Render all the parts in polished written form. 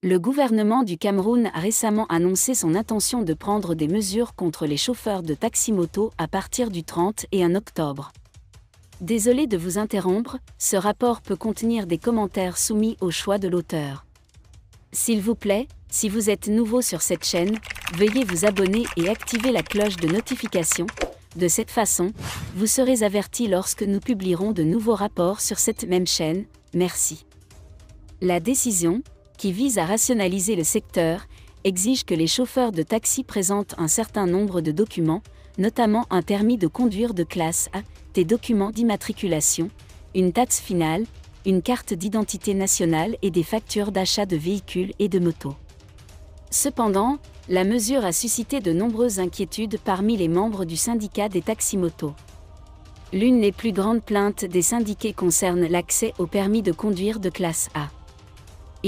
Le gouvernement du Cameroun a récemment annoncé son intention de prendre des mesures contre les chauffeurs de taxi-moto à partir du 31 octobre. Désolé de vous interrompre, ce rapport peut contenir des commentaires soumis au choix de l'auteur. S'il vous plaît, si vous êtes nouveau sur cette chaîne, veuillez vous abonner et activer la cloche de notification. De cette façon, vous serez averti lorsque nous publierons de nouveaux rapports sur cette même chaîne. Merci. La décision, qui vise à rationaliser le secteur, exige que les chauffeurs de taxi présentent un certain nombre de documents, notamment un permis de conduire de classe A, des documents d'immatriculation, une taxe finale, une carte d'identité nationale et des factures d'achat de véhicules et de motos. Cependant, la mesure a suscité de nombreuses inquiétudes parmi les membres du syndicat des taxis-motos. L'une des plus grandes plaintes des syndiqués concerne l'accès au permis de conduire de classe A.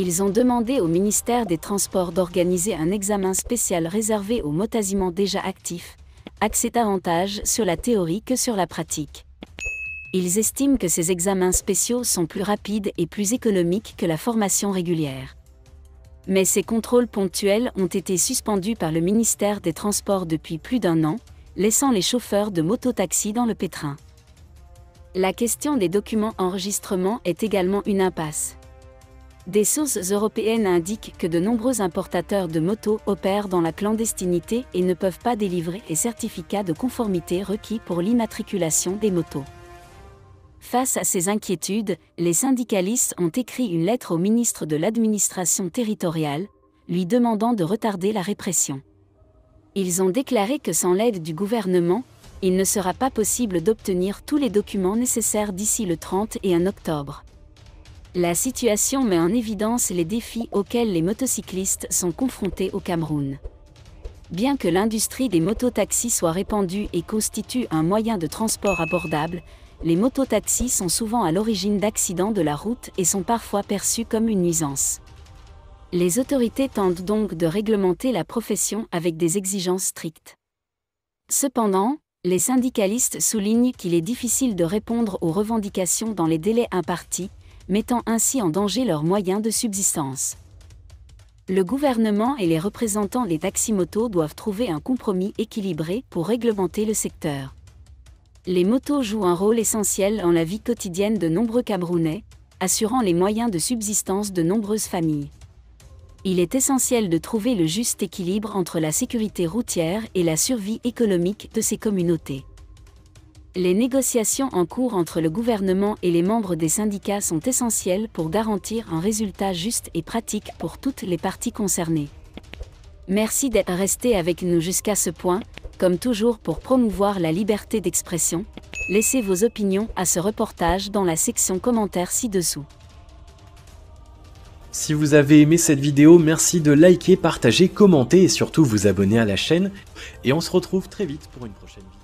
Ils ont demandé au ministère des Transports d'organiser un examen spécial réservé aux motasiments déjà actifs, axé davantage sur la théorie que sur la pratique. Ils estiment que ces examens spéciaux sont plus rapides et plus économiques que la formation régulière. Mais ces contrôles ponctuels ont été suspendus par le ministère des Transports depuis plus d'un an, laissant les chauffeurs de mototaxi dans le pétrin. La question des documents enregistrement est également une impasse. Des sources européennes indiquent que de nombreux importateurs de motos opèrent dans la clandestinité et ne peuvent pas délivrer les certificats de conformité requis pour l'immatriculation des motos. Face à ces inquiétudes, les syndicalistes ont écrit une lettre au ministre de l'Administration territoriale, lui demandant de retarder la répression. Ils ont déclaré que sans l'aide du gouvernement, il ne sera pas possible d'obtenir tous les documents nécessaires d'ici le 31 octobre. La situation met en évidence les défis auxquels les motocyclistes sont confrontés au Cameroun. Bien que l'industrie des mototaxis soit répandue et constitue un moyen de transport abordable, les mototaxis sont souvent à l'origine d'accidents de la route et sont parfois perçus comme une nuisance. Les autorités tentent donc de réglementer la profession avec des exigences strictes. Cependant, les syndicalistes soulignent qu'il est difficile de répondre aux revendications dans les délais impartis, mettant ainsi en danger leurs moyens de subsistance. Le gouvernement et les représentants des taxis-motos doivent trouver un compromis équilibré pour réglementer le secteur. Les motos jouent un rôle essentiel dans la vie quotidienne de nombreux Camerounais, assurant les moyens de subsistance de nombreuses familles. Il est essentiel de trouver le juste équilibre entre la sécurité routière et la survie économique de ces communautés. Les négociations en cours entre le gouvernement et les membres des syndicats sont essentielles pour garantir un résultat juste et pratique pour toutes les parties concernées. Merci d'être resté avec nous jusqu'à ce point. Comme toujours pour promouvoir la liberté d'expression, laissez vos opinions à ce reportage dans la section commentaires ci-dessous. Si vous avez aimé cette vidéo, merci de liker, partager, commenter et surtout vous abonner à la chaîne. Et on se retrouve très vite pour une prochaine vidéo.